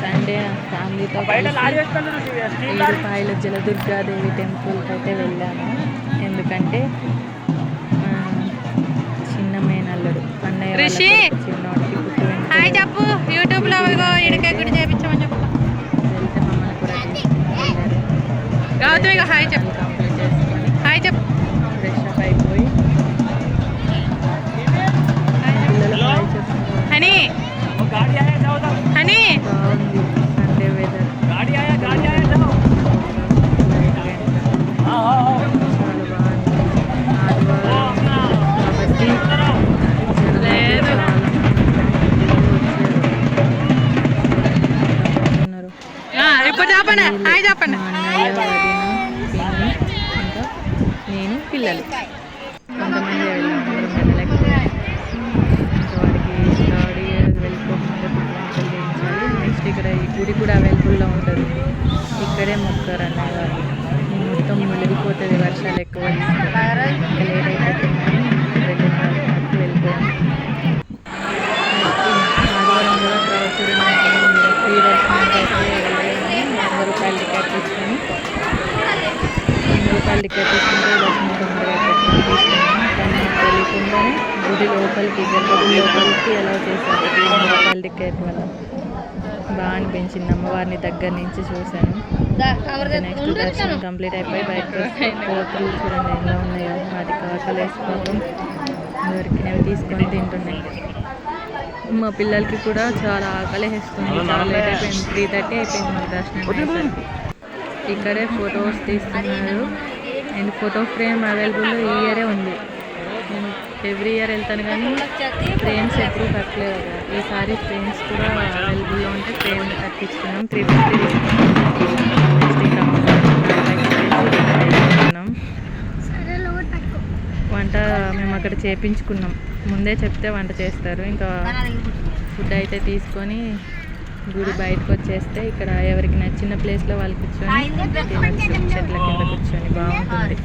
Sunday ఫ్యామిలీతో ఏడుపాయల జలదుర్గాదేవి టెంపుల్కి అయితే వెళ్ళాను. ఎందుకంటే చిన్న మేనల్లుడు అన్నయ్య చిన్నోడికి పుట్టి యూట్యూబ్లో వెళ్తే మమ్మల్ని కూడా తీసుకుని హాయ్ చెప్పు కంప్లీట్ చేసుకొని హాయ్ చెప్పు ఫ్రెష్ అప్ అయిపోయి పిల్లలు హాయ్ చెప్తున్నారు. బాగుంది సండే వెదర్ చాలా బాగుంది. ఆదివారం కాబట్టి అన్నయ్య వదిన ఇంకా నేను పిల్లలు కొంతమంది వెళ్ళాము. వెళ్ళలేకపోయాము. ఇంకా వాడికి థర్డ్ ఇయర్ వెళ్ళిపోకుండా పుట్టినరోజులు చేయించాలి. నెక్స్ట్ ఇక్కడ ఈ గుడి కూడా అవైలబుల్లో ఉంటుంది. ఇక్కడే మొక్కారు అన్నయ్య వాళ్ళు. మొత్తం మునిగిపోతుంది వర్షాలు ఎక్కువ ఇంకా లేట్ అయిపోతుందని 2:30 వెళ్ళిపోయాము. ఆదివారం కూడా ప్రవచుడు ఫ్రీ దర్శనానికి అయితే వెళ్ళలేము. 100 రూపాయలు టికెట్ తీసుకొని 100 రూపాయలు టికెట్ తీసుకుంటే దర్శనం తొందరగా తీసుకున్నాము. కానీ మాకు తెలియకుండానే గుడి లోపలికి గర్భగుడి లోపలికి ఎలా చేశారు 100 రూపాయల టికెట్ వల్ల. బాగా అనిపించింది. అమ్మవారిని దగ్గర నుంచి చూశాను. నెక్స్ట్ దర్శనం కంప్లీట్ అయిపోయి బయటకు వస్తే కోతులు చూడండి ఎలా ఉన్నాయో. వాటికి ఆకలి వేసుకోవడం దొరికినవి తీసుకొని తింటున్నాయి. మా పిల్లలకి కూడా చాలా ఆకలి వేస్తుంది. చాలా లేట్ అయిపోయింది. 3:30 అయిపోయింది మాకు దర్శనం అయ్యేసరికి. ఇక్కడే ఫొటోస్ తీస్తున్నారు. అండ్ ఫోటో ఫ్రేమ్ అవైలబుల్ ఈ ఇయరే ఉంది. నేను ఎవ్రీ ఇయర్ వెళ్తాను కానీ ఫ్రేమ్స్ ఎప్పుడు కట్టలేదు కదా. ఈసారి ఫ్రేమ్స్ కూడా అవైలబుల్లో ఉంటే ఫ్రేమ్ కట్టించుకున్నాం. 350 తీసుకున్నాం. వంట మేము అక్కడ చేపించుకున్నాం. ముందే చెప్తే వంట చేస్తారు. ఇంకా ఫుడ్ అయితే తీసుకొని గుడి బయటకు వచ్చేస్తే ఇక్కడ ఎవరికి నచ్చిన ప్లేస్లో వాళ్ళు కూర్చొని తినచ్చు. చెట్ల కింద కూర్చొని బాగుంటుంది.